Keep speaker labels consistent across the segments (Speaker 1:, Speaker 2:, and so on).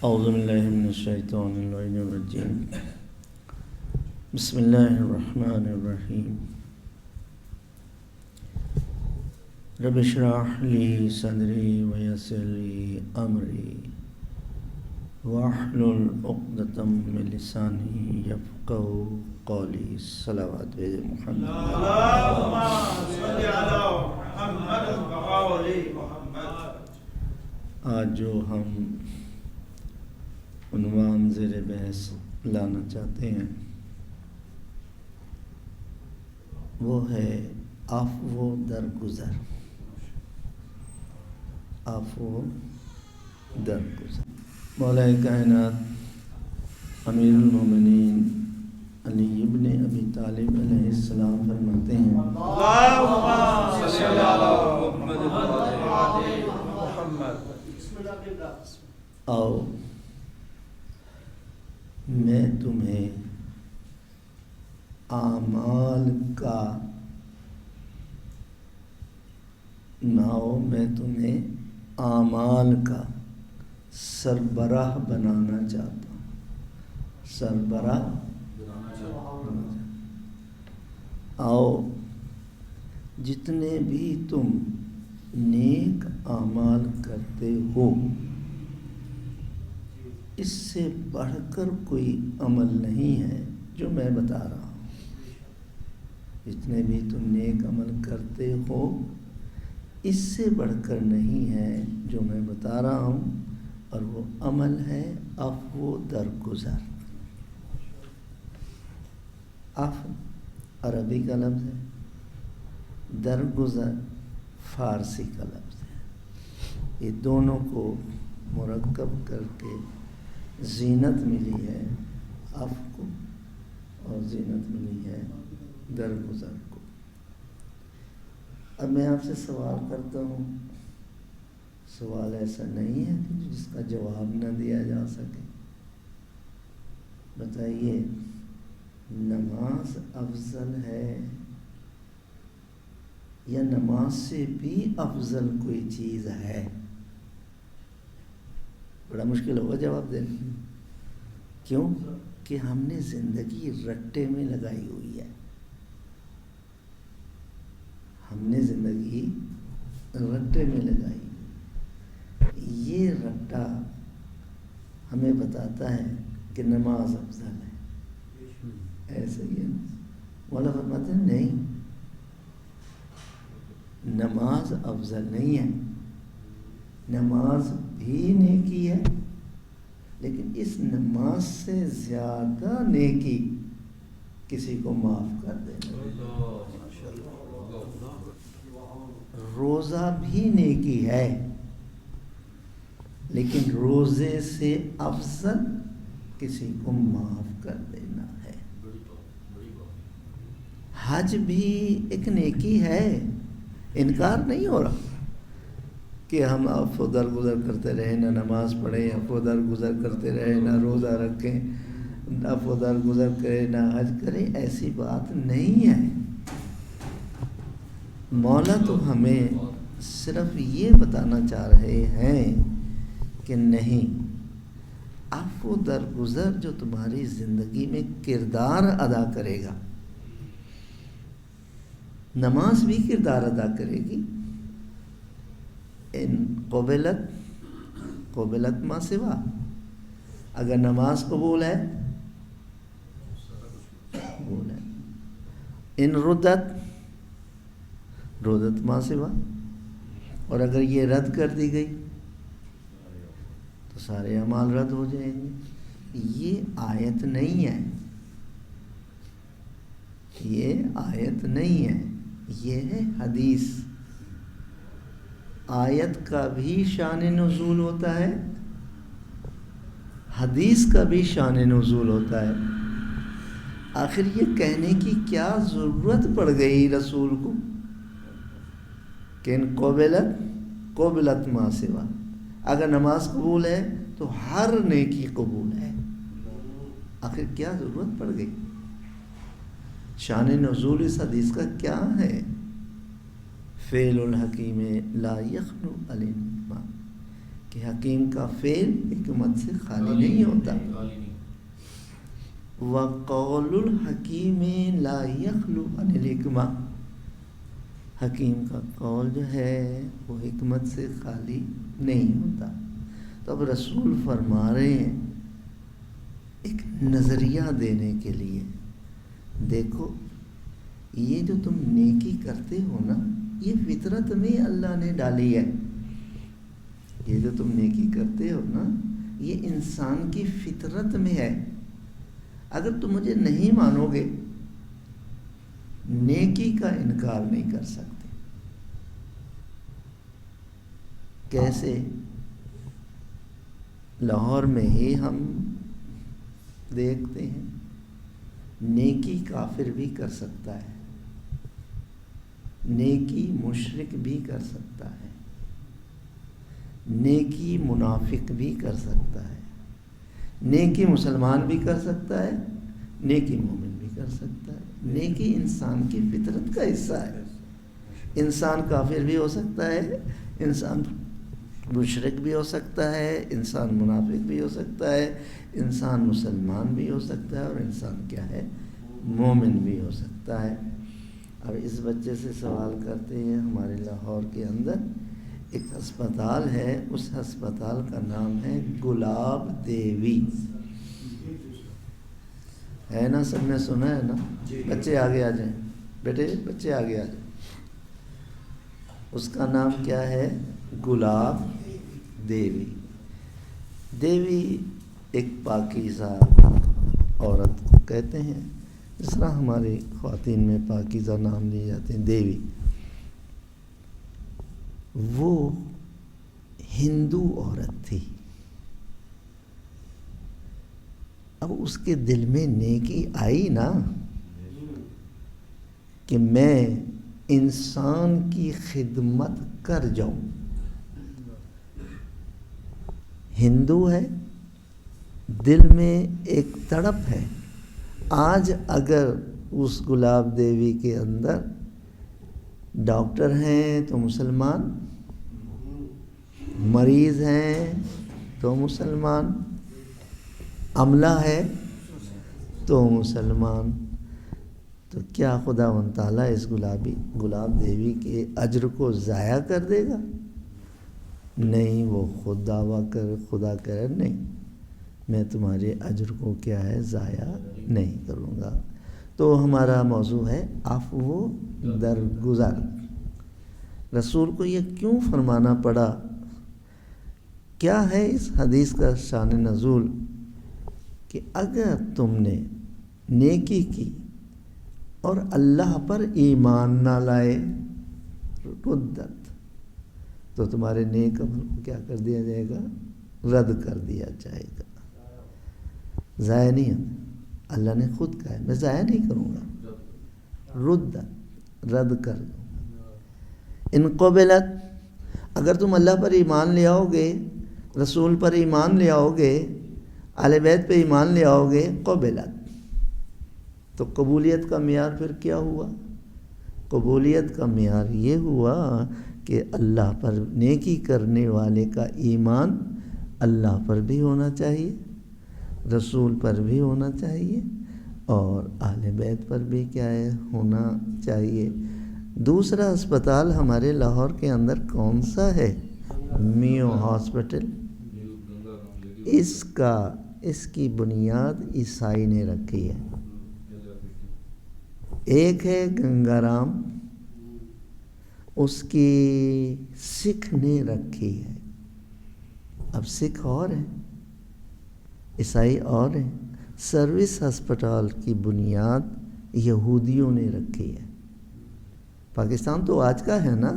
Speaker 1: اعوذ باللہ من الشیطان الرجیم بسم اللہ الرحمن الرحیم رب اشرح لی صدری ویسر لی امری واحلل عقدۃ من لسانی یفقهوا قولی صلوات محمد
Speaker 2: اللہم صل علی محمد وآل محمد۔
Speaker 1: آج جو ہم عنوان زیر بحث لانا چاہتے ہیں وہ ہے عفو درگزر۔ عفو درگزر۔ مولا کائنات امیر المومنین علی ابن ابی طالب علیہ السلام فرماتے ہیں
Speaker 2: اللہم صل علی محمد وآل محمد۔
Speaker 1: آؤ میں تمہیں اعمال کا سربراہ بنانا چاہتا ہوں۔ سربراہ آؤ جتنے بھی تم نیک اعمال کرتے ہو اس سے بڑھ کر کوئی عمل نہیں ہے جو میں بتا رہا ہوں۔ جتنے بھی تم نیک عمل کرتے ہو اس سے بڑھ کر نہیں ہے جو میں بتا رہا ہوں، اور وہ عمل ہے عفو درگزر۔ عفو عربی کا لفظ ہے، درگزر فارسی کا لفظ ہے۔ یہ دونوں کو مرکب کر کے زینت ملی ہے عفو کو، اور زینت ملی ہے درگزر کو۔ اب میں آپ سے سوال کرتا ہوں، سوال ایسا نہیں ہے کہ جس کا جواب نہ دیا جا سکے۔ بتائیے، نماز افضل ہے یا نماز سے بھی افضل کوئی چیز ہے؟ بڑا مشکل ہوگا جواب دینا۔ کیوں کہ ہم نے زندگی رٹے میں لگائی ہوئی ہے۔ ہم نے زندگی رٹے میں لگائی ہوئی۔ یہ رٹا ہمیں بتاتا ہے کہ نماز افضل ہے، ایسا ہی ہے۔ مولا فرماتے ہیں نہیں، نماز افضل نہیں ہے۔ نماز بھی نیکی ہے، لیکن اس نماز سے زیادہ نیکی کسی کو معاف کر دینا۔ روزہ بھی نیکی ہے، لیکن روزے سے افضل کسی کو معاف کر دینا ہے۔ حج بھی ایک نیکی ہے، انکار نہیں ہو رہا کہ ہم عفو درگزر کرتے رہیں، نہ نماز پڑھیں، عفو درگزر کرتے رہیں، نہ روزہ رکھیں، عفو درگزر کریں، نہ حج کریں، ایسی بات نہیں ہے۔ مولا تو ہمیں صرف یہ بتانا چاہ رہے ہیں کہ نہیں، عفو درگزر جو تمہاری زندگی میں کردار ادا کرے گا، نماز بھی کردار ادا کرے گی۔ ان قبلت ما سوا، اگر نماز قبول ہے قبول ہے، ان ردت ما سوا، اور اگر یہ رد کر دی گئی تو سارے اعمال رد ہو جائیں گے۔ یہ آیت نہیں ہے، یہ آیت نہیں ہے، یہ ہے حدیث۔ آیت کا بھی شان نزول ہوتا ہے، حدیث کا بھی شان نزول ہوتا ہے۔ آخر یہ کہنے کی کیا ضرورت پڑ گئی رسول کو کہ ان قبلت ما سوا، اگر نماز قبول ہے تو ہر نیکی قبول ہے۔ آخر کیا ضرورت پڑ گئی؟ شان نزول اس حدیث کا کیا ہے؟ فعل الحکیم لا یخلو علیہ، کہ حکیم کا فعل حکمت سے خالی نہیں ہوتا. وَقَوْلُ الْحَكِيمِ لَا يَخْلُو عَنِ الْحِكْمَةِ، حکیم کا قول جو ہے وہ حکمت سے خالی نہیں ہوتا. تو اب رسول فرما رہے ہیں ایک نظریہ دینے کے لیے، دیکھو یہ جو تم نیکی کرتے ہو نا، یہ فطرت میں اللہ نے ڈالی ہے. یہ جو تم نیکی کرتے ہو نا، یہ انسان کی فطرت میں ہے. اگر تم مجھے نہیں مانو گے، نیکی کا انکار نہیں کر سکتے. کیسے؟ لاہور میں ہی ہم دیکھتے ہیں نیکی کافر بھی کر سکتا ہے، نیکی مشرک بھی کر سکتا ہے، نیکی منافق بھی کر سکتا ہے، نیکی مسلمان بھی کر سکتا ہے، نیکی مومن بھی کر سکتا ہے. نیکی انسان کی فطرت کا حصہ ہے. انسان کافر بھی ہو سکتا ہے، انسان مشرک بھی ہو سکتا ہے، انسان منافق بھی ہو سکتا ہے، انسان مسلمان بھی ہو سکتا ہے، اور انسان کیا ہے، مومن بھی ہو سکتا ہے. اب اس بچے سے سوال کرتے ہیں، ہمارے لاہور کے اندر ایک ہسپتال ہے، اس ہسپتال کا نام ہے گلاب دیوی، ہے نا؟ سب نے سنا ہے نا؟ بچے آگے آ جائیں، بیٹے بچے آگے آ جائیں. اس کا نام کیا ہے؟ گلاب دیوی. دیوی ایک پاکیزہ عورت کو کہتے ہیں، جس طرح ہماری خواتین میں پاکیزہ نام لیے جاتے ہیں دیوی. وہ ہندو عورت تھی. اب اس کے دل میں نیکی آئی نا کہ میں انسان کی خدمت کر جاؤں. ہندو ہے، دل میں ایک تڑپ ہے. آج اگر اس گلاب دیوی کے اندر ڈاکٹر ہیں تو مسلمان، مریض ہیں تو مسلمان، عملہ ہے تو مسلمان، تو کیا خداوند تعالیٰ اس گلاب دیوی کے اجر کو ضائع کر دے گا؟ نہیں. وہ خود دعویٰ خدا کرے نہیں، میں تمہارے اجر کو کیا ہے، ضائع نہیں کروں گا. تو ہمارا موضوع ہے عفو درگزر. رسول کو یہ کیوں فرمانا پڑا؟ کیا ہے اس حدیث کا شان نزول؟ کہ اگر تم نے نیکی کی اور اللہ پر ایمان نہ لائے، ردت، تو تمہارے نیک عمل کو کیا کر دیا جائے گا؟ رد کر دیا جائے گا. ضائع نہیں ہے. اللہ نے خود کہا ہے میں ضائع نہیں کروں گا، ردت، رد کر دوں گا. ان قبلت، اگر تم اللہ پر ایمان لے آؤ گے، رسول پر ایمان لے آؤ گے، اہل بیت پہ ایمان لے آؤ گے، قبلت، تو قبولیت کا معیار پھر کیا ہوا؟ قبولیت کا معیار یہ ہوا کہ اللہ پر نیکی کرنے والے کا ایمان اللہ پر بھی ہونا چاہیے، رسول پر بھی ہونا چاہیے، اور اہل بیت پر بھی کیا ہے، ہونا چاہیے. دوسرا ہسپتال ہمارے لاہور کے اندر کون سا ہے؟ میو ہاسپٹل. اس کی بنیاد عیسائی نے رکھی ہے. ایک ہے گنگا رام، اس کی سکھ نے رکھی ہے. اب سکھ اور ہیں، عیسائی اور ہیں. سروس ہسپتال کی بنیاد یہودیوں نے رکھی ہے. پاکستان تو آج کا ہے نا.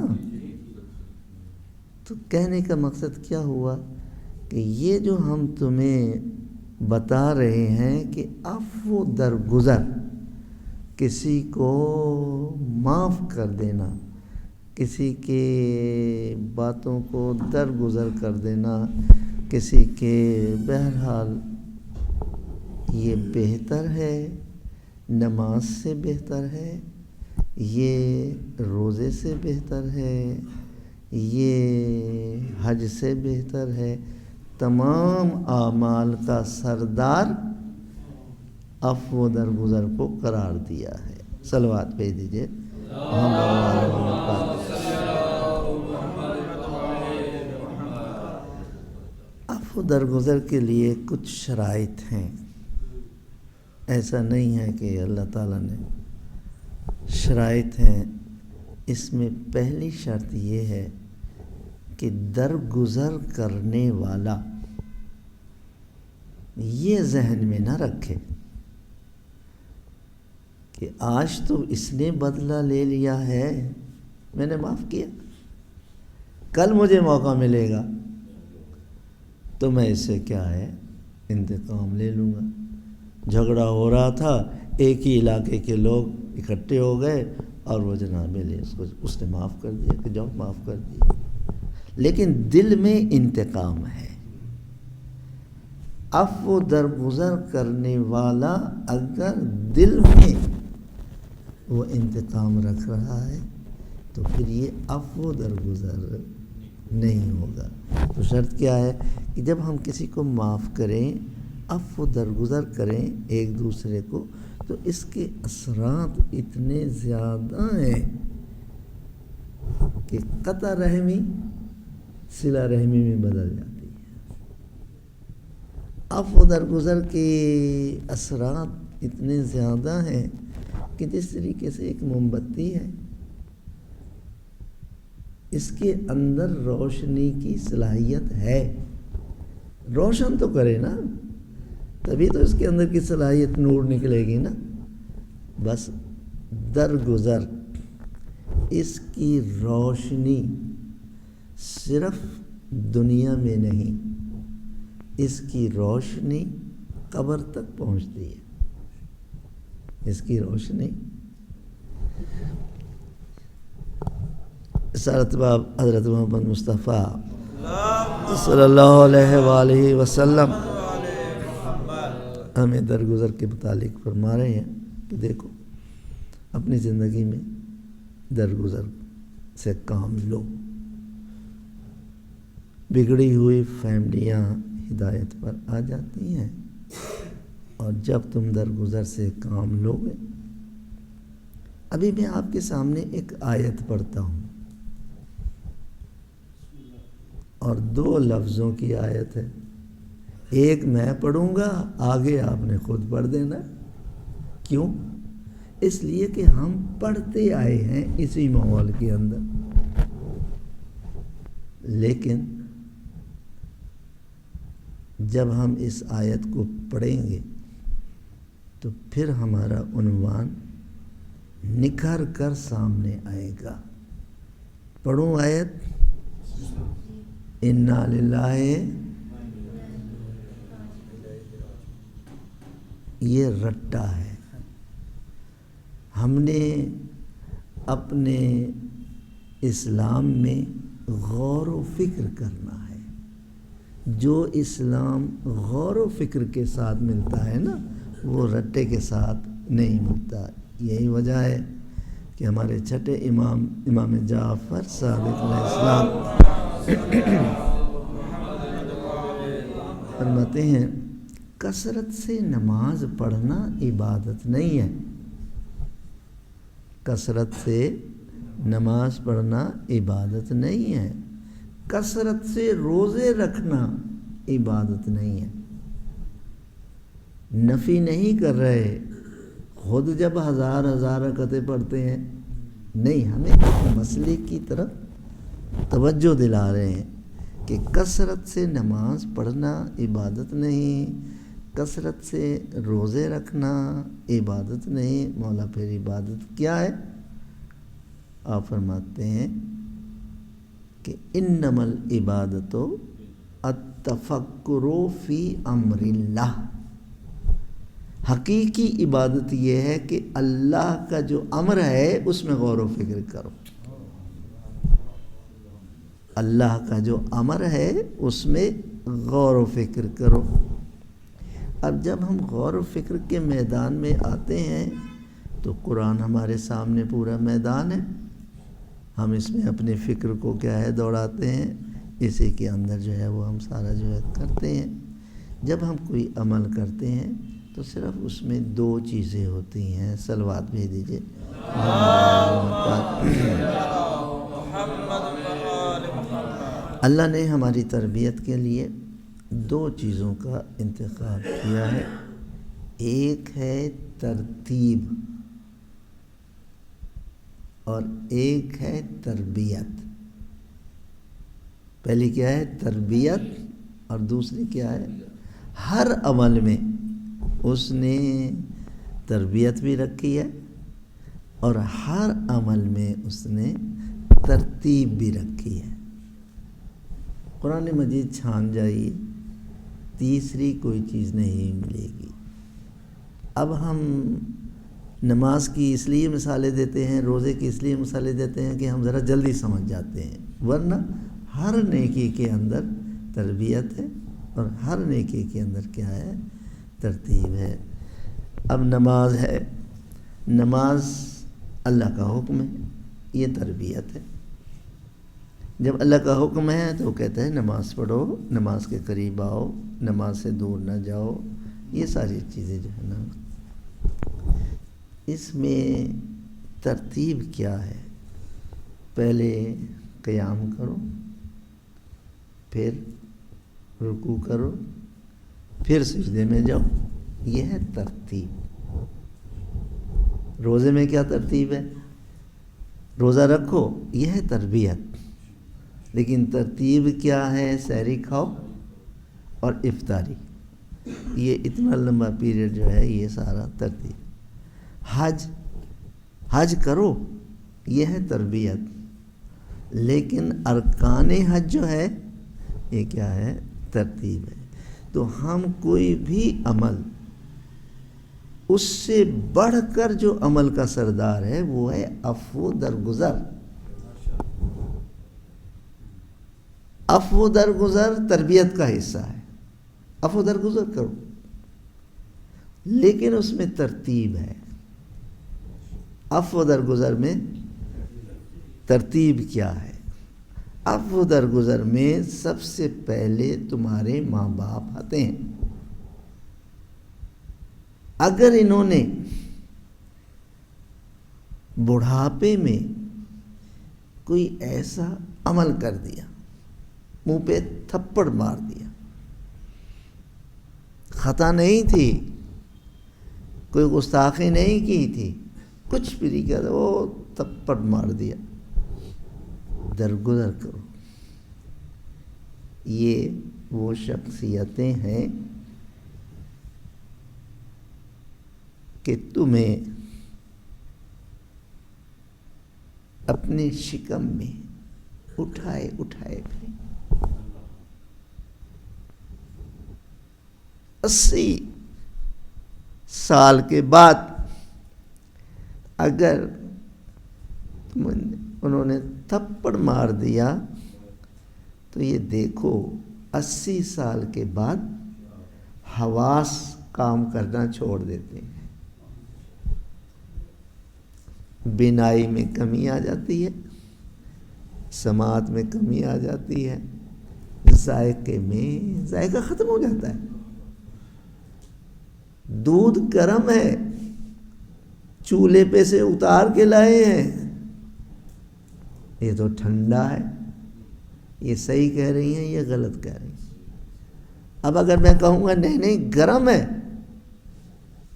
Speaker 1: تو کہنے کا مقصد کیا ہوا کہ یہ جو ہم تمہیں بتا رہے ہیں کہ عفو درگزر، کسی کو معاف کر دینا، کسی کے باتوں کو درگزر کر دینا، کسی کے، بہرحال یہ بہتر ہے، نماز سے بہتر ہے، یہ روزے سے بہتر ہے، یہ حج سے بہتر ہے، تمام اعمال کا سردار عفو درگزر کو قرار دیا ہے۔ صلوات بھیج دیجیے عفو درگزر کے لیے کچھ شرائط ہیں، ایسا نہیں ہے کہ اللہ تعالیٰ نے شرائط ہیں۔ اس میں پہلی شرط یہ ہے کہ درگزر کرنے والا یہ ذہن میں نہ رکھے کہ آج تو اس نے بدلہ لے لیا ہے، میں نے معاف کیا، کل مجھے موقع ملے گا تو میں اس سے کیا ہے انتقام لے لوں گا۔ جھگڑا ہو رہا تھا، ایک ہی علاقے کے لوگ اکٹھے ہو گئے اور وہ جناب لے اس نے معاف کر دیا کہ جاؤ معاف کر دیا، لیکن دل میں انتقام ہے۔ عفو درگزر کرنے والا اگر دل میں وہ انتقام رکھ رہا ہے تو پھر یہ عفو درگزر نہیں ہوگا۔ تو شرط کیا ہے کہ جب ہم کسی کو معاف کریں، عفو درگزر کریں ایک دوسرے کو، تو اس کے اثرات اتنے زیادہ ہیں کہ قطع رحمی صلہ رحمی میں بدل جاتی ہے۔ عفو درگزر کے اثرات اتنے زیادہ ہیں کہ جس طریقے سے ایک موم بتی ہے، اس کے اندر روشنی کی صلاحیت ہے، روشن تو کرے نا، تبھی تو اس کے اندر کی صلاحیت نور نکلے گی نا۔ بس درگزر اس کی روشنی صرف دنیا میں نہیں، اس کی روشنی قبر تک پہنچتی ہے، اس کی روشنی سارت باب حضرت محمد مصطفیٰ صلی اللہ علیہ وآلہ وسلم ہمیں درگزر کے متعلق فرما رہے ہیں کہ دیکھو اپنی زندگی میں درگزر سے کام لو۔ بگڑی ہوئی فیملیاں ہدایت پر آ جاتی ہیں، اور جب تم درگزر سے کام لو گے، ابھی میں آپ کے سامنے ایک آیت پڑھتا ہوں، اور 2 لفظوں کی آیت ہے، ایک میں پڑھوں گا، آگے آپ نے خود پڑھ دینا۔ کیوں؟ اس لیے کہ ہم پڑھتے آئے ہیں اسی ماحول کے اندر، لیکن جب ہم اس آیت کو پڑھیں گے تو پھر ہمارا عنوان نکھر کر سامنے آئے گا۔ پڑھوں آیت، انا للہ، یہ رٹا ہے۔ ہم نے اپنے اسلام میں غور و فکر کرنا ہے۔ جو اسلام غور و فکر کے ساتھ ملتا ہے نا، وہ رٹے کے ساتھ نہیں ملتا۔ یہی وجہ ہے کہ ہمارے چھٹے امام جعفر صادق علیہ السلام فرماتے ہیں کثرت سے نماز پڑھنا عبادت نہیں ہے، کثرت سے نماز پڑھنا عبادت نہیں ہے، کثرت سے روزے رکھنا عبادت نہیں ہے۔ نفی نہیں کر رہے خود جب ہزار رکعتیں پڑھتے ہیں، نہیں، ہمیں مسئلے کی طرف توجہ دلا رہے ہیں کہ کثرت سے نماز پڑھنا عبادت نہیں، کثرت سے روزے رکھنا عبادت نہیں۔ مولا پھر عبادت کیا ہے؟ آپ فرماتے ہیں کہ انما العبادۃ التفکر فی امر اللہ، حقیقی عبادت یہ ہے کہ اللہ کا جو امر ہے اس میں غور و فکر کرو، اللہ کا جو امر ہے اس میں غور و فکر کرو۔ اب جب ہم غور و فکر کے میدان میں آتے ہیں تو قرآن ہمارے سامنے پورا میدان ہے، ہم اس میں اپنی فکر کو کیا ہے دوڑاتے ہیں، اسی کے اندر جو ہے وہ ہم سارا جو ہے کرتے ہیں۔ جب ہم کوئی عمل کرتے ہیں تو صرف اس میں دو چیزیں ہوتی ہیں، صلوات بھیج دیجیے۔ اللہ نے ہماری تربیت کے لیے دو چیزوں کا انتخاب کیا ہے، ایک ہے ترتیب اور ایک ہے تربیت۔ پہلی کیا ہے؟ تربیت، اور دوسری کیا ہے؟ ہر عمل میں اس نے تربیت بھی رکھی ہے اور ہر عمل میں اس نے ترتیب بھی رکھی ہے۔ قرآن مجید چھان جائیے، تیسری کوئی چیز نہیں ملے گی۔ اب ہم نماز کی اس لیے مثالیں دیتے ہیں، روزے کی اس لیے مثالیں دیتے ہیں کہ ہم ذرا جلدی سمجھ جاتے ہیں، ورنہ ہر نیکی کے اندر تربیت ہے اور ہر نیکی کے اندر کیا ہے؟ ترتیب ہے۔ اب نماز ہے، نماز اللہ کا حکم ہے، یہ تربیت ہے۔ جب اللہ کا حکم ہے تو وہ کہتا ہے نماز پڑھو، نماز کے قریب آؤ، نماز سے دور نہ جاؤ، یہ ساری چیزیں جو ہے نا۔ اس میں ترتیب کیا ہے؟ پہلے قیام کرو، پھر رکوع کرو، پھر سجدے میں جاؤ، یہ ہے ترتیب۔ روزے میں کیا ترتیب ہے؟ روزہ رکھو، یہ ہے تربیت، لیکن ترتیب کیا ہے؟ سحری کھاؤ اور افطاری، یہ اتنا لمبا پیریڈ جو ہے یہ سارا ترتیب۔ حج کرو، یہ ہے تربیت، لیکن ارکان حج جو ہے یہ کیا ہے؟ ترتیب ہے۔ تو ہم کوئی بھی عمل، اس سے بڑھ کر جو عمل کا سردار ہے وہ ہے عفو درگزر۔ عفو درگزر تربیت کا حصہ ہے، عفو درگزر کرو، لیکن اس میں ترتیب ہے۔ عفو درگزر میں ترتیب کیا ہے؟ عفو درگزر میں سب سے پہلے تمہارے ماں باپ آتے ہیں۔ اگر انہوں نے بڑھاپے میں کوئی ایسا عمل کر دیا، منہ پہ تھپڑ مار دیا، خطا نہیں تھی، کوئی گستاخی نہیں کی تھی، کچھ بھی نہیں کیا تھا، وہ تھپڑ مار دیا، درگزر کرو۔ یہ وہ شخصیتیں ہیں کہ تمہیں اپنے شکم میں اٹھائے پھریں۔ 80 سال کے بعد اگر انہوں نے تھپڑ مار دیا تو یہ دیکھو 80 سال کے بعد حواس کام کرنا چھوڑ دیتے ہیں، بینائی میں کمی آ جاتی ہے، سماعت میں کمی آ جاتی ہے، ذائقہ ختم ہو جاتا ہے۔ دودھ گرم ہے، چولہے پہ سے اتار کے لائے ہیں، یہ تو ٹھنڈا ہے، یہ صحیح کہہ رہی ہیں، یہ غلط کہہ رہی ہیں۔ اب اگر میں کہوں گا نہیں گرم ہے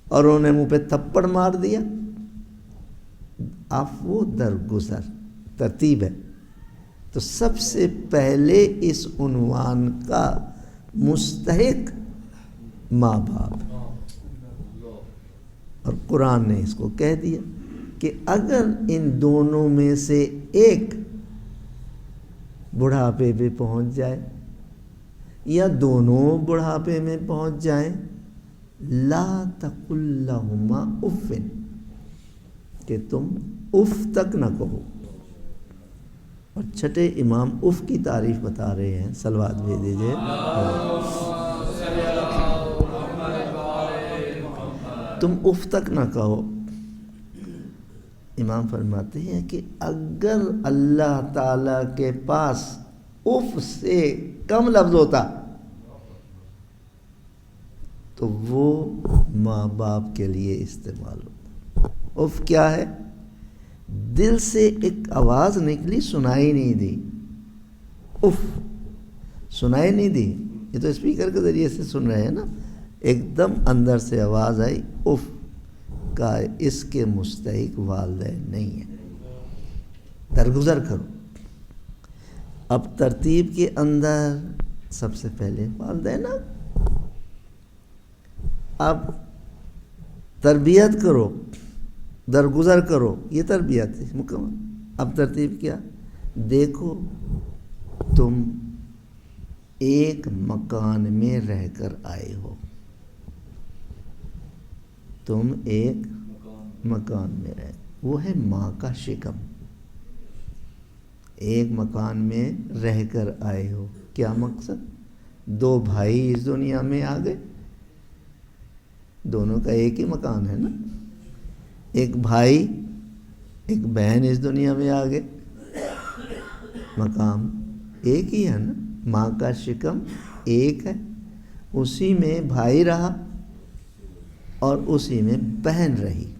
Speaker 1: اور انہوں نے منہ پہ تھپڑ مار دیا، عفو درگزر ترتیب ہے۔ تو سب سے پہلے اس عنوان کا مستحق ماں باپ، اور قرآن نے اس کو کہہ دیا کہ اگر ان دونوں میں سے ایک بڑھاپے پہ پہنچ جائے یا دونوں بڑھاپے میں پہنچ جائیں، لا تقل لہما اف، کہ تم اف تک نہ کہو۔ اور چھٹے امام اف کی تعریف بتا رہے ہیں، صلوات بھیج دیجئے۔ تم اف تک نہ کہو، امام فرماتے ہیں کہ اگر اللہ تعالیٰ کے پاس اف سے کم لفظ ہوتا تو وہ ماں باپ کے لیے استعمال ہوتا. اف کیا ہے؟ دل سے ایک آواز نکلی، سنائی نہیں دی. اف سنائی نہیں دی، یہ تو اسپیکر کے ذریعے سے سن رہے ہیں نا، ایک دم اندر سے آواز آئی اف کا، اس کے مستحق والدین نہیں ہیں. درگزر کرو. اب ترتیب کے اندر سب سے پہلے والدین. اب تربیت کرو، درگزر کرو، یہ تربیت ہے مکمل. اب ترتیب کیا؟ دیکھو تم ایک مکان میں رہ کر آئے ہو، تم ایک مکان میں رہ، وہ ہے ماں کا شکم. ایک مکان میں رہ کر آئے ہو، کیا مقصد؟ دو بھائی اس دنیا میں آ گئے، دونوں کا ایک ہی مکان ہے نا. ایک بھائی ایک بہن اس دنیا میں آ گئے، مقام ایک ہی ہے نا. ماں کا شکم ایک ہے، اسی میں بھائی رہا اور اسی میں بہن رہی.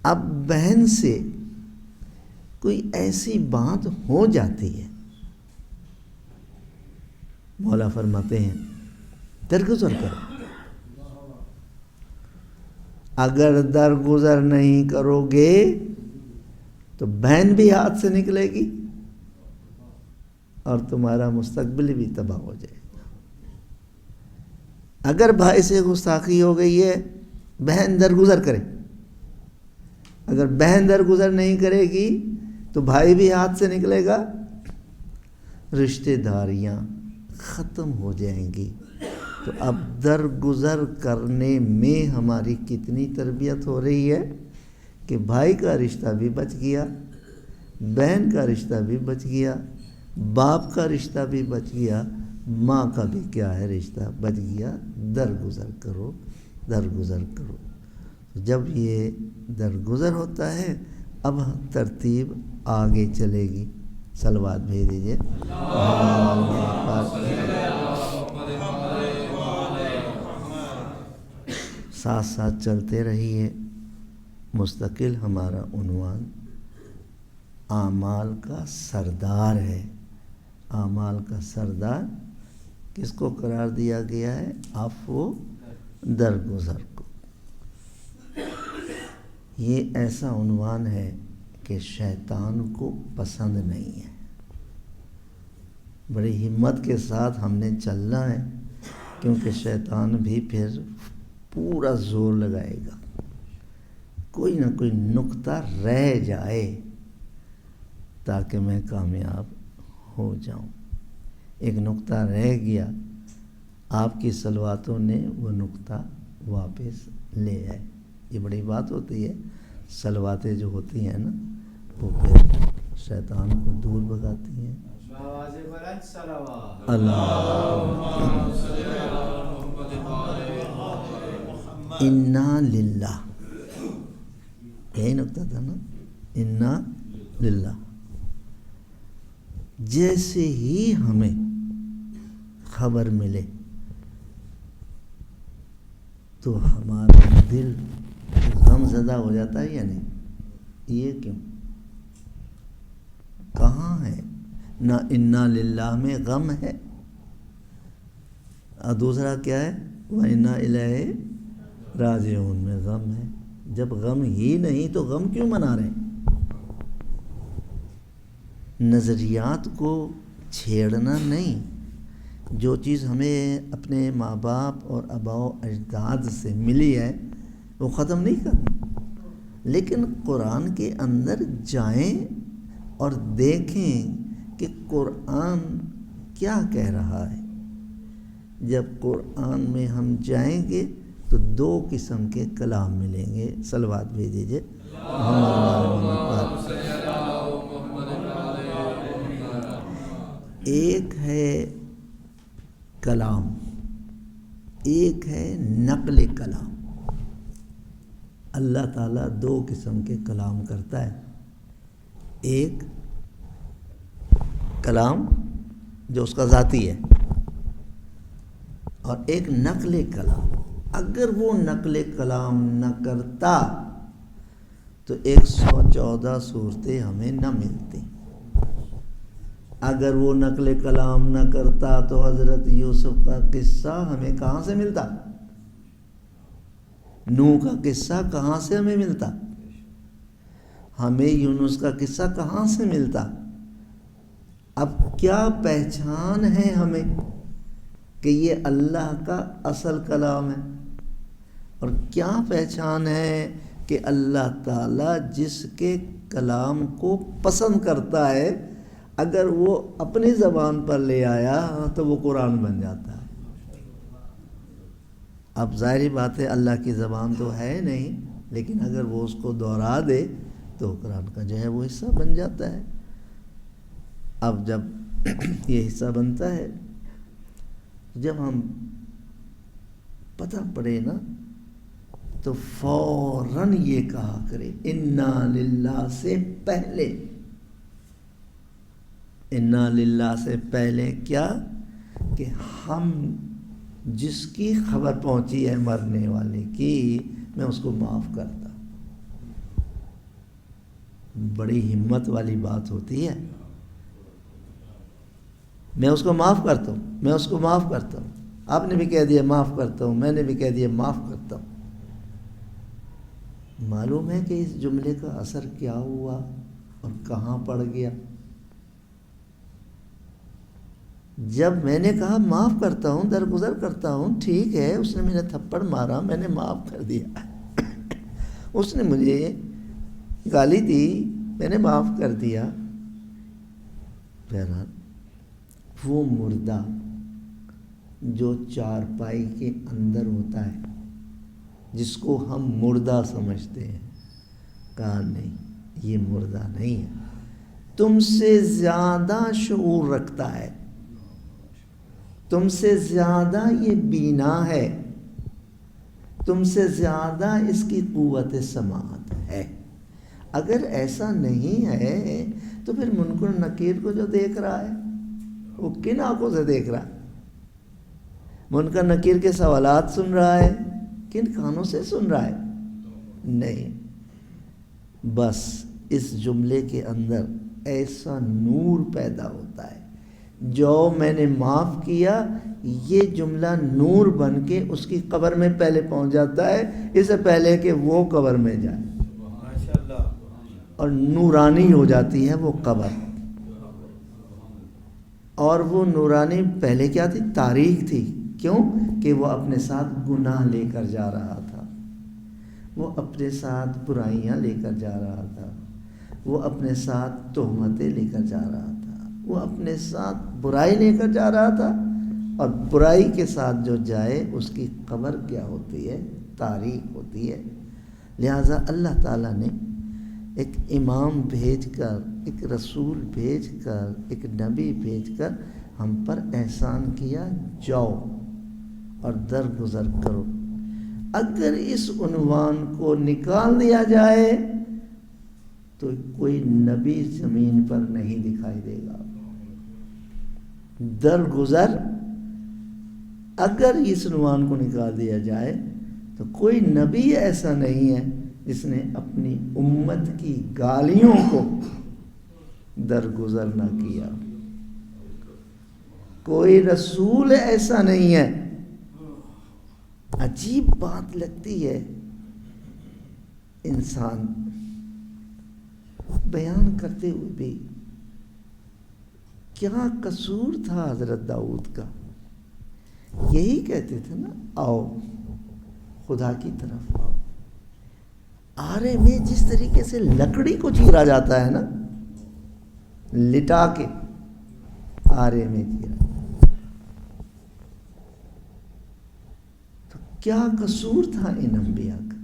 Speaker 1: اب بہن سے کوئی ایسی بات ہو جاتی ہے، مولا فرماتے ہیں درگزر کرو. اگر درگزر نہیں کرو گے تو بہن بھی ہاتھ سے نکلے گی اور تمہارا مستقبل بھی تباہ ہو جائے گا. اگر بھائی سے گستاخی ہو گئی ہے، بہن درگزر کرے. اگر بہن درگزر نہیں کرے گی تو بھائی بھی ہاتھ سے نکلے گا، رشتہ داریاں ختم ہو جائیں گی. تو اب درگزر کرنے میں ہماری کتنی تربیت ہو رہی ہے کہ بھائی کا رشتہ بھی بچ گیا، بہن کا رشتہ بھی بچ گیا، باپ کا رشتہ بھی بچ گیا، ماں کا بھی کیا ہے رشتہ بچ گیا. درگزر کرو، درگزر کرو. جب یہ درگزر ہوتا ہے اب ترتیب آگے چلے گی. صلوات بھیج دیجیے. ساتھ ساتھ چلتے رہیے. مستقل ہمارا عنوان اعمال کا سردار ہے. اعمال کا سردار کس کو قرار دیا گیا ہے؟ عفو درگزر کو. یہ ایسا عنوان ہے کہ شیطان کو پسند نہیں ہے. بڑی ہمت کے ساتھ ہم نے چلنا ہے، کیونکہ شیطان بھی پھر پورا زور لگائے گا، کوئی نہ کوئی نقطہ رہ جائے تاکہ میں کامیاب ہو جاؤں. ایک نقطہ رہ گیا، آپ کی صلواتوں نے وہ نقطہ واپس لے آئے. یہ بڑی بات ہوتی ہے. صلواتیں جو ہوتی ہیں نا وہ پھر شیطان کو دور بھگاتی ہیں. انا للہ، یہی نقطہ تھا نا، انا للہ. جیسے ہی ہمیں خبر ملے تو ہمارا دل غم زدہ ہو جاتا ہے یا نہیں؟ یہ کیوں؟ کہاں ہے؟ نہ انا للہ میں غم ہے، اور دوسرا کیا ہے؟ وَإِنَّا إِلَيْهِ راجعون میں غم ہے. جب غم ہی نہیں تو غم کیوں منا رہے ہیں؟ نظریات کو چھیڑنا نہیں. جو چیز ہمیں اپنے ماں باپ اور آباء و اجداد سے ملی ہے وہ ختم نہیں کرنا، لیکن قرآن کے اندر جائیں اور دیکھیں کہ قرآن کیا کہہ رہا ہے. جب قرآن میں ہم جائیں گے تو دو قسم کے کلام ملیں گے. صلوات بھیج دیجیے. ایک ہے کلام، ایک ہے نقل کلام. اللہ تعالیٰ دو قسم کے کلام کرتا ہے. ایک کلام جو اس کا ذاتی ہے اور ایک نقل کلام. اگر وہ نقل کلام نہ کرتا تو 114 صورتیں ہمیں نہ ملتی. اگر وہ نقل کلام نہ کرتا تو حضرت یوسف کا قصہ ہمیں کہاں سے ملتا؟ نوح کا قصہ کہاں سے ہمیں ملتا؟ ہمیں یونس کا قصہ کہاں سے ملتا؟ اب کیا پہچان ہے ہمیں کہ یہ اللہ کا اصل کلام ہے، اور کیا پہچان ہے کہ اللہ تعالیٰ جس کے کلام کو پسند کرتا ہے اگر وہ اپنی زبان پر لے آیا تو وہ قرآن بن جاتا ہے. اب ظاہری بات ہے اللہ کی زبان تو ہے نہیں، لیکن اگر وہ اس کو دہرا دے تو قرآن کا جو ہے وہ حصہ بن جاتا ہے. اب جب یہ حصہ بنتا ہے، جب ہم پتہ پڑے نا تو فوراً یہ کہا کرے انا للہ سے پہلے. انا للہ سے پہلے کیا؟ کہ ہم جس کی خبر پہنچی ہے مرنے والے کی، میں اس کو معاف کرتا. بڑی ہمت والی بات ہوتی ہے. میں اس کو معاف کرتا ہوں، میں اس کو معاف کرتا ہوں. آپ نے بھی کہہ دیا معاف کرتا ہوں، میں نے بھی کہہ دیا معاف کرتا ہوں. معلوم ہے کہ اس جملے کا اثر کیا ہوا اور کہاں پڑ گیا. جب میں نے کہا معاف کرتا ہوں، درگزر کرتا ہوں، ٹھیک ہے، اس نے میرے تھپڑ مارا، میں نے معاف کر دیا. اس نے مجھے گالی دی، میں نے معاف کر دیا. بہرحال وہ مردہ جو چارپائی کے اندر ہوتا ہے، جس کو ہم مردہ سمجھتے ہیں، کہا نہیں، یہ مردہ نہیں ہے، تم سے زیادہ شعور رکھتا ہے، تم سے زیادہ یہ بینا ہے، تم سے زیادہ اس کی قوت سماعت ہے. اگر ایسا نہیں ہے تو پھر منکر نکیر کو جو دیکھ رہا ہے وہ کن آنکھوں سے دیکھ رہا ہے؟ منکر نکیر کے سوالات سن رہا ہے، کن کانوں سے سن رہا ہے؟ نہیں، بس اس جملے کے اندر ایسا نور پیدا ہوتا ہے. جو میں نے معاف کیا، یہ جملہ نور بن کے اس کی قبر میں پہلے پہنچ جاتا ہے، اس سے پہلے کہ وہ قبر میں جائے، اور نورانی ہو جاتی ہے وہ قبر. اور وہ نورانی پہلے کیا تھی؟ تاریخ تھی. کیوں؟ کہ وہ اپنے ساتھ گناہ لے کر جا رہا تھا، وہ اپنے ساتھ برائیاں لے کر جا رہا تھا، وہ اپنے ساتھ تہمتیں لے کر جا رہا تھا، وہ اپنے ساتھ برائی لے کر جا رہا تھا. اور برائی کے ساتھ جو جائے اس کی قبر کیا ہوتی ہے؟ تاریخ ہوتی ہے. لہٰذا اللہ تعالیٰ نے ایک امام بھیج کر، ایک رسول بھیج کر، ایک نبی بھیج کر ہم پر احسان کیا، جاؤ اور درگزر کرو. اگر اس عنوان کو نکال دیا جائے تو کوئی نبی زمین پر نہیں دکھائی دے گا. درگزر، اگر اس عنوان کو نکال دیا جائے تو کوئی نبی ایسا نہیں ہے جس نے اپنی امت کی گالیوں کو درگزر نہ کیا. کوئی رسول ایسا نہیں ہے. عجیب بات لگتی ہے، انسان بیان کرتے ہوئے بھی کیا قصور تھا حضرت داؤد کا. یہی کہتے تھے نا، آؤ خدا کی طرف آؤ. آرے میں جس طریقے سے لکڑی کو چیرا جاتا ہے نا، لٹا کے آرے میں چیرا، تو کیا قصور تھا ان انبیاء کا؟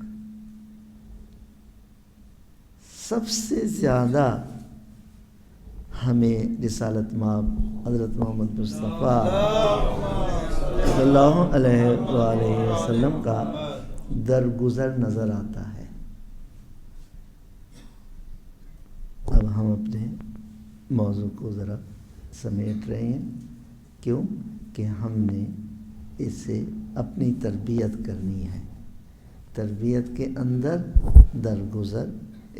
Speaker 1: سب سے زیادہ ہمیں رسالت مآب حضرت محمد مصطفیٰ صلی اللہ علیہ وآلہ وسلم کا درگزر نظر آتا ہے. اب ہم اپنے موضوع کو ذرا سمیٹ رہے ہیں. کیوں کہ ہم نے اسے اپنی تربیت کرنی ہے. تربیت کے اندر درگزر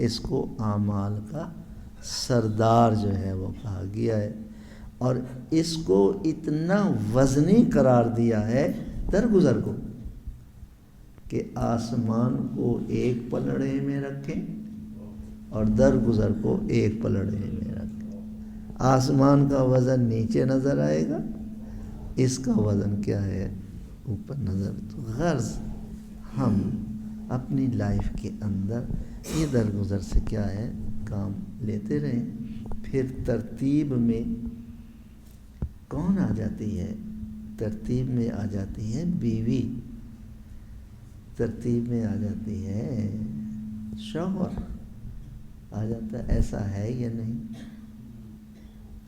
Speaker 1: اس کو اعمال کا سردار جو ہے وہ کہا گیا ہے، اور اس کو اتنا وزنی قرار دیا ہے درگزر کو کہ آسمان کو ایک پلڑے میں رکھیں اور درگزر کو ایک پلڑے میں رکھیں. آسمان کا وزن نیچے نظر آئے گا، اس کا وزن کیا ہے اوپر نظر. تو غرض ہم اپنی لائف کے اندر یہ درگزر سے کیا ہے کام لیتے رہیں. پھر ترتیب میں کون آ جاتی ہے؟ ترتیب میں آ جاتی ہے بیوی، ترتیب میں آ جاتی ہے شوہر، آ جاتا ہے. ایسا ہے یا نہیں؟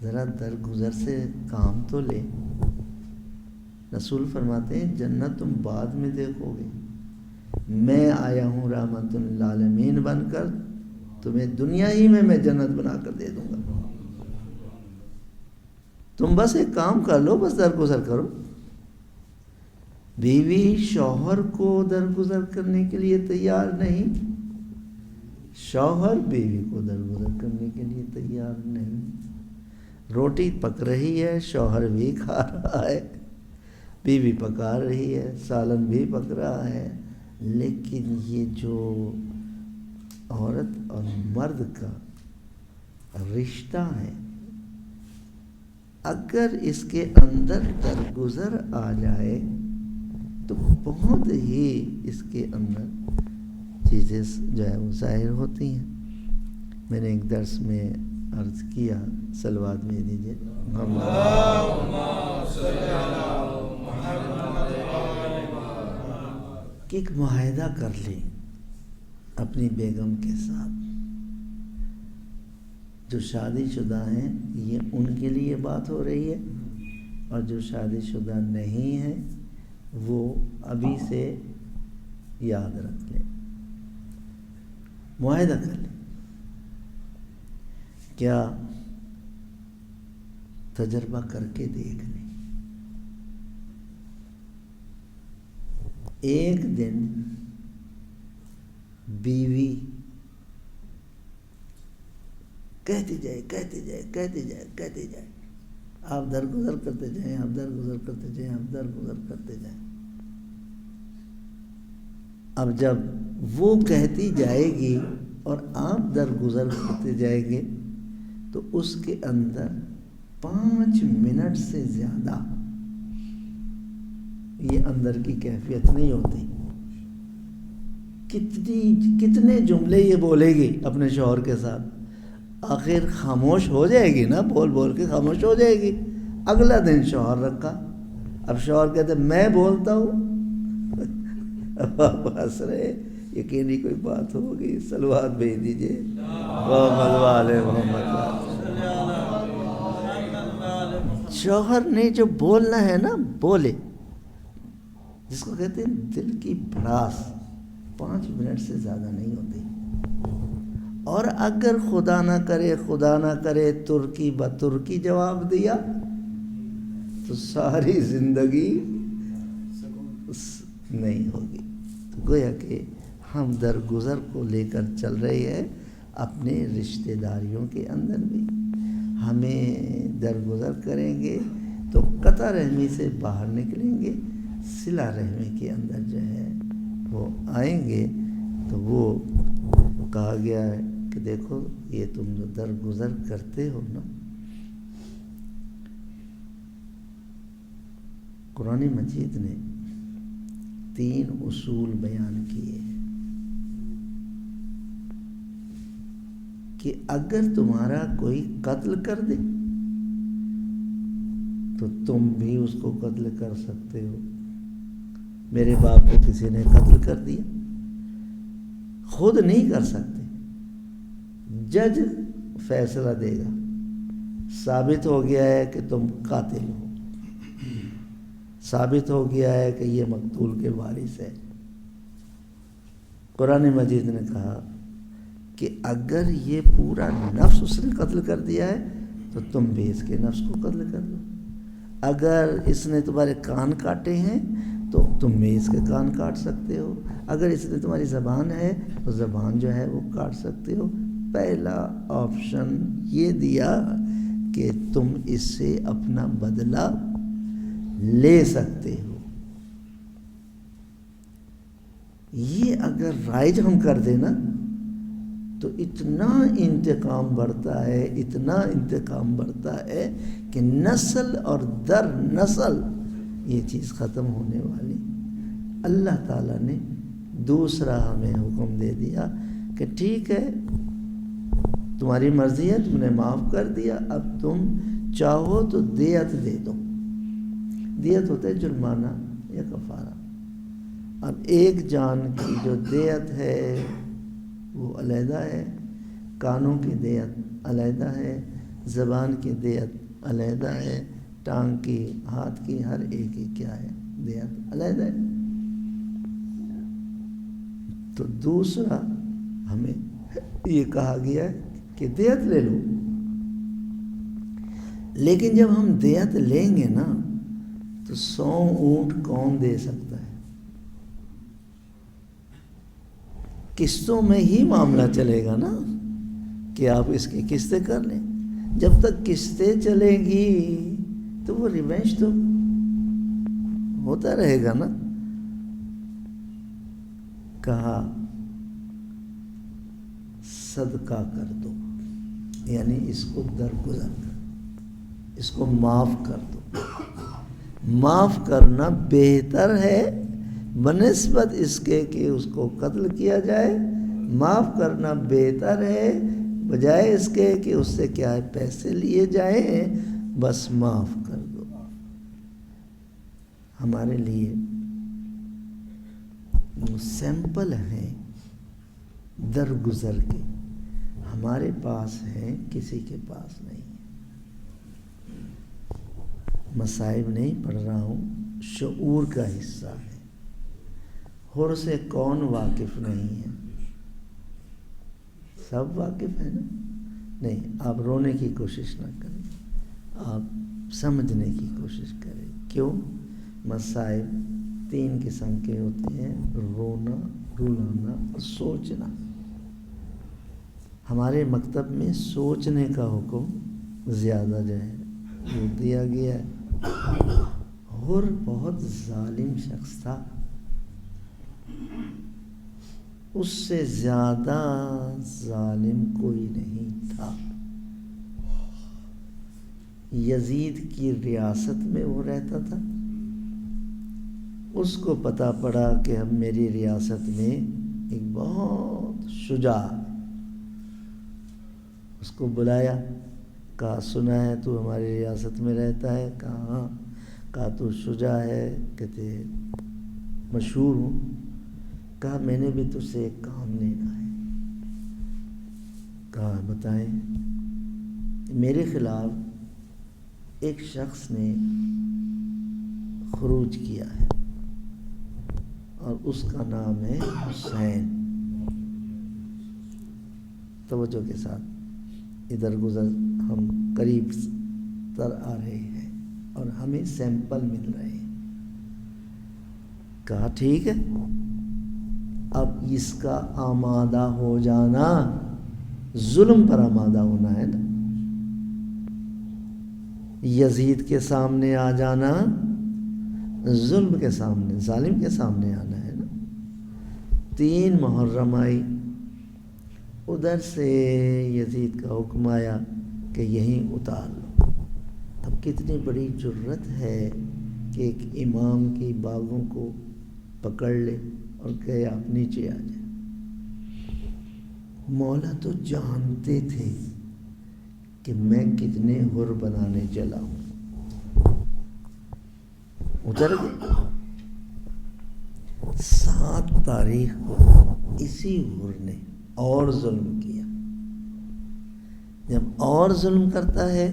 Speaker 1: ذرا درگزر سے کام تو لے. رسول فرماتے ہیں جنت تم بعد میں دیکھو گے، میں آیا ہوں رحمت للعالمین بن کر، تمہیں دنیا ہی میں جنت بنا کر دے دوں گا. تم بس ایک کام کر لو، بس درگزر کرو. بیوی شوہر کو درگزر کرنے کے لیے تیار نہیں، شوہر بیوی کو درگزر کرنے کے لیے تیار نہیں. روٹی پک رہی ہے، شوہر بھی کھا رہا ہے، بیوی پکا رہی ہے، سالن بھی پک رہا ہے، لیکن یہ جو عورت اور مرد کا رشتہ ہے، اگر اس کے اندر درگزر آ جائے تو بہت ہی اس کے اندر چیزیں جو ہے وہ ظاہر ہوتی ہیں. میں نے ایک درس میں عرض کیا، صلوات میں دیجیے، کہ ایک معاہدہ کر لیں اپنی بیگم کے ساتھ. جو شادی شدہ ہیں یہ ان کے لیے بات ہو رہی ہے، اور جو شادی شدہ نہیں ہیں وہ ابھی سے یاد رکھ لیں، معاہدہ کر لیں. کیا تجربہ کر کے دیکھ لیں. ایک دن بیوی کہتی جائے، آپ درگزر کرتے جائیں، آپ درگزر کرتے جائیں، آپ درگزر کرتے جائیں. اب جب وہ کہتی جائے گی اور آپ درگزر کرتے جائیں گے تو اس کے اندر 5 منٹ سے زیادہ یہ اندر کی کیفیت نہیں ہوتی. کتنے جملے یہ بولے گی اپنے شوہر کے ساتھ، آخر خاموش ہو جائے گی نا، بول بول کے خاموش ہو جائے گی. اگلا دن شوہر رکھا، اب شوہر کہتے میں بولتا ہوں، اب آپ ہنس رہے، یقینی کوئی بات ہوگی. صلوات بھیج دیجیے محمد والے محمد. شوہر نے جو بولنا ہے نا بولے، جس کو کہتے ہیں دل کی بھڑاس، 5 منٹ سے زیادہ نہیں ہوتی. اور اگر خدا نہ کرے ترکی بترکی جواب دیا تو ساری زندگی نہیں ہوگی. تو گویا کہ ہم درگزر کو لے کر چل رہے ہیں اپنے رشتہ داریوں کے اندر بھی. ہمیں درگزر کریں گے تو قطع رحمی سے باہر نکلیں گے، صلہ رحمی کے اندر جو ہے وہ آئیں گے. تو وہ کہا گیا ہے کہ دیکھو یہ تم جو درگزر کرتے ہو نا، قرآن مجید نے 3 اصول بیان کیے کہ اگر تمہارا کوئی قتل کر دے تو تم بھی اس کو قتل کر سکتے ہو. میرے باپ کو کسی نے قتل کر دیا، خود نہیں کر سکتے، جج فیصلہ دے گا، ثابت ہو گیا ہے کہ تم قاتل ہو، ثابت ہو گیا ہے کہ یہ مقتول کے وارث ہے. قرآن مجید نے کہا کہ اگر یہ پورا نفس اس نے قتل کر دیا ہے تو تم بھی اس کے نفس کو قتل کر دو. اگر اس نے تمہارے کان کاٹے ہیں تو تم بھی اس کے کان کاٹ سکتے ہو. اگر اس نے تمہاری زبان ہے تو زبان جو ہے وہ کاٹ سکتے ہو. پہلا آپشن یہ دیا کہ تم اس سے اپنا بدلہ لے سکتے ہو. یہ اگر رائج ہم کر دیں نا تو اتنا انتقام بڑھتا ہے، اتنا انتقام بڑھتا ہے کہ نسل اور در نسل یہ چیز ختم ہونے والی. اللہ تعالیٰ نے دوسرا ہمیں حکم دے دیا کہ ٹھیک ہے تمہاری مرضی ہے، تم نے معاف کر دیا، اب تم چاہو تو دیت دے دو. دیت ہوتا ہے جرمانہ یا کفارہ. اب ایک جان کی جو دیت ہے وہ علیحدہ ہے، کانوں کی دیت علیحدہ ہے، زبان کی دیت علیحدہ ہے، ٹانگ کی، ہاتھ کی، ہر ایک کی کیا ہے دیت علیحدہ ہے. تو دوسرا ہمیں یہ کہا گیا ہے کہ دیت لے لو. لیکن جب ہم دیت لیں گے نا تو 100 اونٹ کون دے سکتا ہے؟ قسطوں میں ہی معاملہ چلے گا نا کہ آپ اس کی قسطیں کر لیں. جب تک قسطیں چلیں گی تو وہ ریونج تو ہوتا رہے گا نا. کہا صدقہ کر دو، یعنی اس کو درگزر کر، اس کو معاف کر دو. معاف کرنا بہتر ہے بنسبت اس کے کہ اس کو قتل کیا جائے. معاف کرنا بہتر ہے بجائے اس کے کہ اس سے کیا ہے پیسے لیے جائیں. بس معاف کر دو. ہمارے لیے وہ سیمپل ہیں درگزر کے، ہمارے پاس ہیں، کسی کے پاس نہیں. مصائب نہیں پڑھ رہا ہوں، شعور کا حصہ ہے. حر سے کون واقف نہیں ہے؟ سب واقف ہیں نا. نہیں، آپ رونے کی کوشش نہ کریں، آپ سمجھنے کی کوشش کریں. کیوں؟ مصائب 3 قسم کے ہوتے ہیں: رونا، رلانا اور سوچنا. ہمارے مکتب میں سوچنے کا حکم زیادہ جو ہے وہ دیا گیا ہے. حر بہت ظالم شخص تھا، اس سے زیادہ ظالم کوئی نہیں تھا. یزید کی ریاست میں وہ رہتا تھا. اس کو پتہ پڑا کہ اب میری ریاست میں ایک بہت شجاع، اس کو بلایا. کہا سنا ہے تو ہماری ریاست میں رہتا ہے؟ کہا ہاں. کہا تو شجاع ہے؟ کہتے مشہور ہوں. کہا میں نے بھی تجھ سے ایک کام لینا ہے. کہا بتائیں. میرے خلاف ایک شخص نے خروج کیا ہے اور اس کا نام ہے حسین. توجہ کے ساتھ ادھر گزر، ہم قریب تر آ رہے ہیں اور ہمیں سیمپل مل رہے ہیں. کہا ٹھیک ہے، اب اس کا آمادہ ہو جانا، ظلم پر آمادہ ہونا ہے نا. یزید کے سامنے آ جانا، ظلم کے سامنے، ظالم کے سامنے آنا ہے نا. 3 محرم آئی، ادھر سے یزید کا حکم آیا کہ یہیں اتار لو. اب کتنی بڑی جرت ہے کہ ایک امام کی باغوں کو پکڑ لے اور کہے آپ نیچے آ جائیں. مولا تو جانتے تھے کہ میں کتنے حر بنانے چلا ہوں. اتر گئے. 7 تاریخ کو اسی حر نے اور ظلم کیا. جب اور ظلم کرتا ہے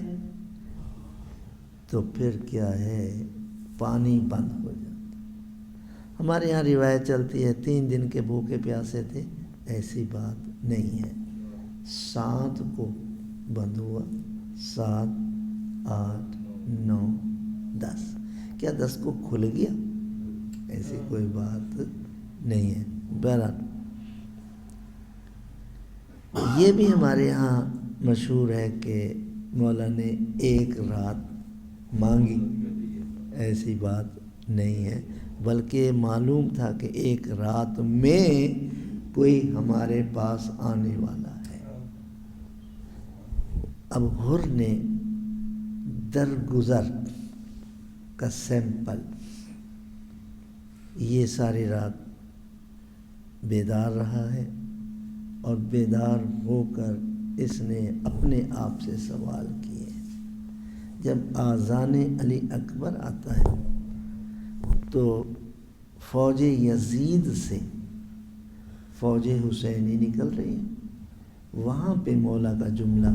Speaker 1: تو پھر کیا ہے، پانی بند ہو جاتا. ہمارے یہاں روایت چلتی ہے 3 دن کے بھوکے پیاسے تھے. ایسی بات نہیں ہے. 7 کو بند ہوا، 7 8 9 10، کیا 10 کو کھل گیا؟ ایسی کوئی بات نہیں ہے۔ بہرحال یہ بھی ہمارے ہاں مشہور ہے کہ مولا نے ایک رات مانگی، ایسی بات نہیں ہے، بلکہ معلوم تھا کہ ایک رات میں کوئی ہمارے پاس آنے والا ہے۔ اب حر نے درگزر کا سیمپل یہ ساری رات بیدار رہا ہے، اور بیدار ہو کر اس نے اپنے آپ سے سوال کیے۔ جب آذان علی اکبر آتا ہے تو فوج یزید سے فوج حسینی نکل رہی ہے، وہاں پہ مولا کا جملہ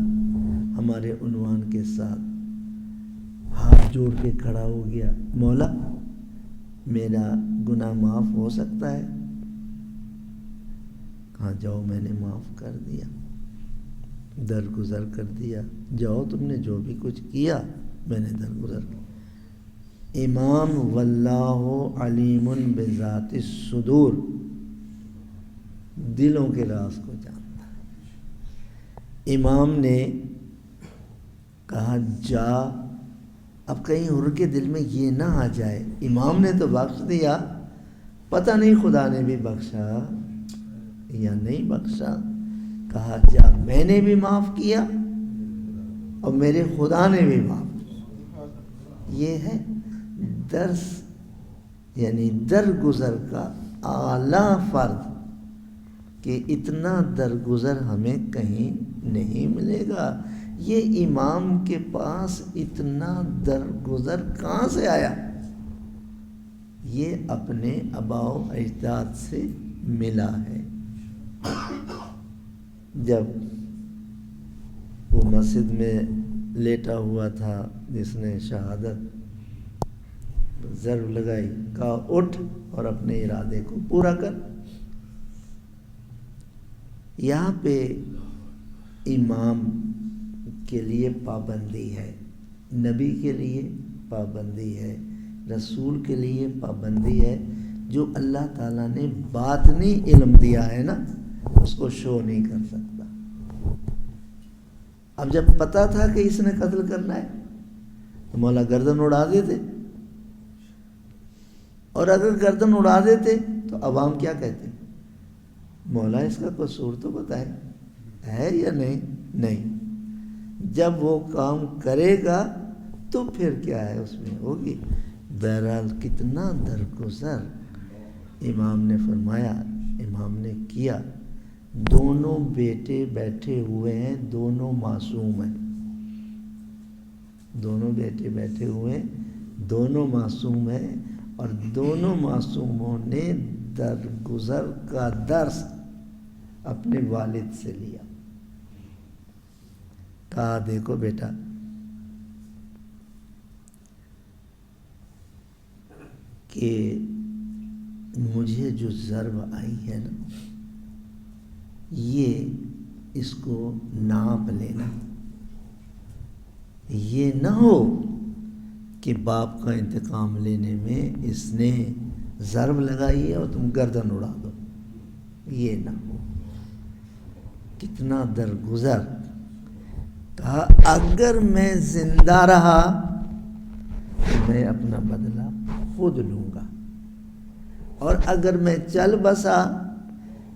Speaker 1: ہمارے عنوان کے ساتھ ہاتھ جوڑ کے کھڑا ہو گیا، مولا میرا گناہ معاف ہو سکتا ہے؟ کہاں جاؤ، میں نے معاف کر دیا، درگزر کر دیا، جاؤ تم نے جو بھی کچھ کیا میں نے درگزر کیا۔ امام واللہ علیم بذات الصدور، دلوں کے راز کو جانتا ہے۔ امام نے کہا جا، اب کہیں حر کے دل میں یہ نہ آ جائے امام نے تو بخش دیا، پتہ نہیں خدا نے بھی بخشا یا نہیں بخشا۔ کہا جا، میں نے بھی معاف کیا اور میرے خدا نے بھی معاف کیا۔ یہ ہے درس، یعنی درگزر کا اعلیٰ فرد، کہ اتنا درگزر ہمیں کہیں نہیں ملے گا۔ یہ امام کے پاس اتنا درگزر کہاں سے آیا؟ یہ اپنے آباء و اجداد سے ملا ہے۔ جب وہ مسجد میں لیٹا ہوا تھا، جس نے شہادت ضرب لگائی، کہا اٹھ اور اپنے ارادے کو پورا کر۔ یہاں پہ امام کے لیے پابندی ہے، نبی کے لیے پابندی ہے، رسول کے لیے پابندی ہے۔ جو اللہ تعالیٰ نے باطنی علم دیا ہے نا، اس کو شو نہیں کر سکتا۔ اب جب پتا تھا کہ اس نے قتل کرنا ہے تو مولا گردن اڑا دیتے، اور اگر گردن اڑا دیتے تو عوام کیا کہتے؟ مولا اس کا قصور تو بتائے ہے یا نہیں۔ جب وہ کام کرے گا تو پھر کیا ہے اس میں ہوگی۔ بہرحال کتنا درگزر امام نے فرمایا، امام نے کیا۔ دونوں بیٹے بیٹھے ہوئے ہیں، دونوں معصوم ہیں، دونوں بیٹے بیٹھے ہوئے، دونوں معصوم ہیں، اور دونوں معصوموں نے درگزر کا درس اپنے والد سے لیا۔ کہا دیکھو بیٹا، کہ مجھے جو ضرب آئی ہے نا، یہ اس کو ناپ لینا، یہ نہ ہو کہ باپ کا انتقام لینے میں اس نے ضرب لگائی ہے اور تم گردن اڑا دو، یہ نہ ہو۔ کتنا درگزر۔ کہا اگر میں زندہ رہا تو میں اپنا بدلہ خود لوں گا، اور اگر میں چل بسا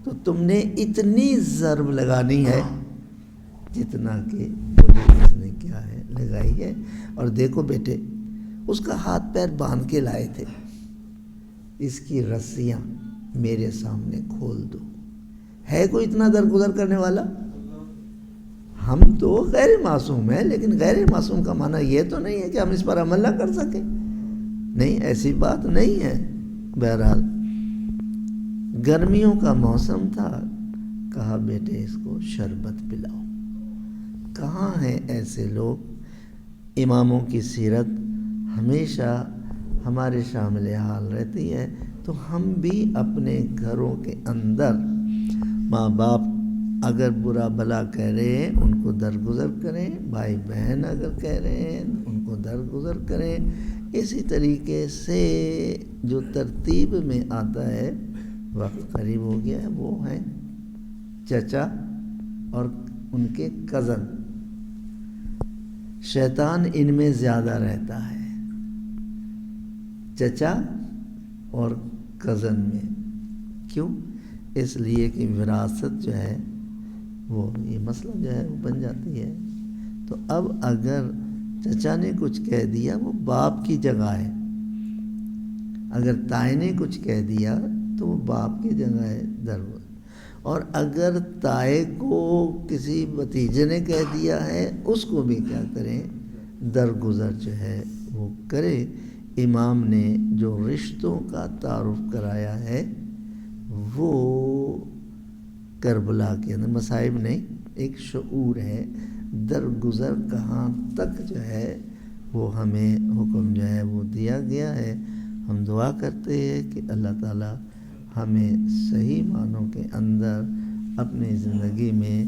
Speaker 1: تو تم نے اتنی ضرب لگانی ہے جتنا کہ مجھے اس نے کیا ہے لگائی ہے۔ اور دیکھو بیٹے، اس کا ہاتھ پیر باندھ کے لائے تھے، اس کی رسیاں میرے سامنے کھول دو۔ ہے کوئی اتنا درگزر کرنے والا؟ ہم تو غیر معصوم ہیں، لیکن غیر معصوم کا معنی یہ تو نہیں ہے کہ ہم اس پر عمل نہ کر سکیں، نہیں، ایسی بات نہیں ہے۔ بہرحال گرمیوں کا موسم تھا، کہا بیٹے اس کو شربت پلاؤ۔ کہاں ہیں ایسے لوگ؟ اماموں کی سیرت ہمیشہ ہمارے شامل حال رہتی ہے، تو ہم بھی اپنے گھروں کے اندر ماں باپ اگر برا بھلا کہہ رہے ہیں ان کو درگزر کریں، بھائی بہن اگر کہہ رہے ہیں ان کو درگزر کریں. اسی طریقے سے جو ترتیب میں آتا ہے، وقت قریب ہو گیا ہے، وہ ہیں چچا اور ان کے کزن. شیطان ان میں زیادہ رہتا ہے، چچا اور کزن میں. کیوں؟ اس لیے کہ وراثت جو ہے وہ یہ مسئلہ جو ہے وہ بن جاتی ہے. تو اب اگر چچا نے کچھ کہہ دیا وہ باپ کی جگہ ہے، اگر تائے نے کچھ کہہ دیا تو وہ باپ کی جگہ ہے درگزر. اور اگر تائے کو کسی بھتیجے نے کہہ دیا ہے اس کو بھی کیا کریں، درگزر جو ہے وہ کرے. امام نے جو رشتوں کا تعارف کرایا ہے وہ کربلا کے اندر مصائب نہیں، ایک شعور ہے. درگزر کہاں تک جو ہے وہ ہمیں حکم جو ہے وہ دیا گیا ہے. ہم دعا کرتے ہیں کہ اللہ تعالی ہمیں صحیح معنوں کے اندر اپنی زندگی میں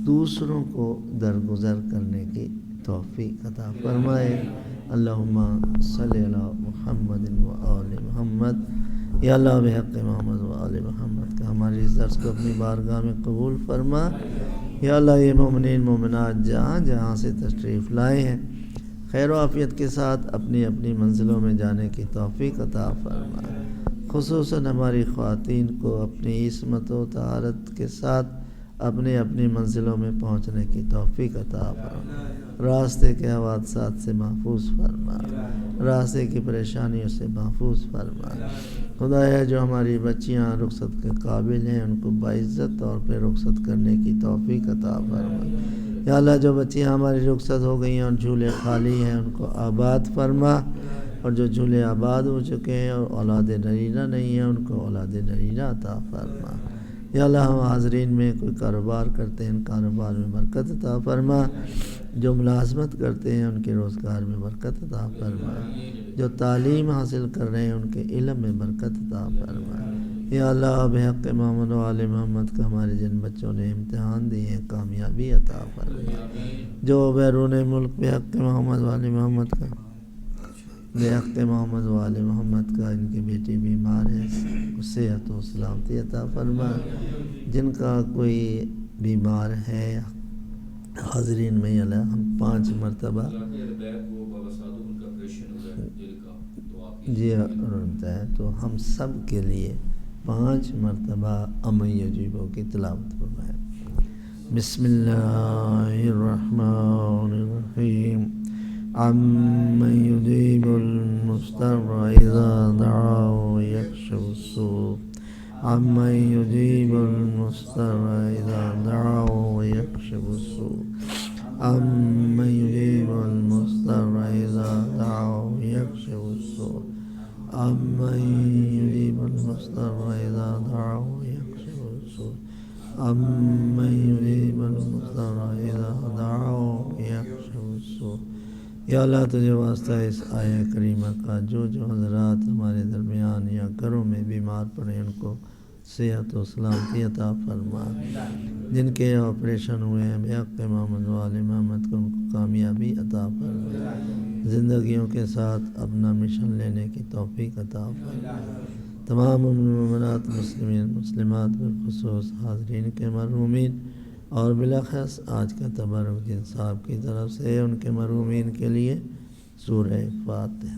Speaker 1: دوسروں کو درگزر کرنے کی توفیق عطا فرمائے. اللہم صلی علی محمد و آل محمد. یا اللہ بحق محمد و آل محمد کا ہماری اس درس کو اپنی بارگاہ میں قبول فرما. یا اللہ یہ مومنین مومنات جہاں جہاں سے تشریف لائے ہیں خیر و عافیت کے ساتھ اپنی اپنی منزلوں میں جانے کی توفیق عطا فرما. خصوصاً ہماری خواتین کو اپنی عصمت و طہارت کے ساتھ اپنی اپنی منزلوں میں پہنچنے کی توفیق عطا فرما. راستے کے حوادثات سے محفوظ فرما، راستے کی پریشانیوں سے محفوظ فرما. خدایا جو ہماری بچیاں رخصت کے قابل ہیں ان کو باعزت طور پہ رخصت کرنے کی توفیق عطا فرما. یا اللہ جو بچیاں ہماری رخصت ہو گئی ہیں اور جھولے خالی ہیں ان کو آباد فرما، اور جو جھولے آباد ہو چکے ہیں اور اولاد نرینہ نہیں ہیں ان کو اولاد نرینہ عطا فرما. یا اللہ ہم حاضرین میں کوئی کاروبار کرتے ہیں ان کاروبار میں برکت عطا فرما، جو ملازمت کرتے ہیں ان کے روزگار میں برکت عطا فرما، جو تعلیم حاصل کر رہے ہیں ان کے علم میں برکت عطا فرما. یا اللہ بحق محمد و آل محمد کا ہمارے جن بچوں نے امتحان دیے ہیں کامیابی عطا فرما. جو بیرون ملک بحق محمد و آل محمد کا بحق محمد و آل محمد کا ان کی بیٹی بیمار ہے صحت و سلامتی عطا فرما. جن کا کوئی بیمار ہے حاضرین میں اللہ ہم 5 مرتبہ جی ہوتا ہے تو ہم سب کے لیے 5 مرتبہ امن یجیبوں کی تلاوت فرمائیں. بسم اللہ الرحمن الرحیم. عمن یجیب المضطر اذا دعاه ویکشف السوء. عمن یجیب المضطر اذا دعاه ویکشف السوء. عمن یجیب المضطر اذا دعاه ویکشف السوء. عمن یجیب المضطر اذا دعاه ویکشف السوء. عمن یجیب المضطر اذا دعاه ویکشف السوء. یا اللہ تجھے واسطہ اس آیہ کریمہ کا جو حضرات ہمارے درمیان یا گھروں میں بیمار پڑے ان کو صحت و سلامتی عطا فرما. جن کے آپریشن ہوئے ہیں بحق محمد و آل محمد کو ان کو کامیابی عطا فرما. زندگیوں کے ساتھ اپنا مشن لینے کی توفیق عطا فرما. تمام مومنات مسلمین مسلمات بالخصوص حاضرین کے مرحومین اور بالاخص آج کا تبرک جن صاحب کی طرف سے ان کے مرحومین کے لیے سورہ فاتحہ.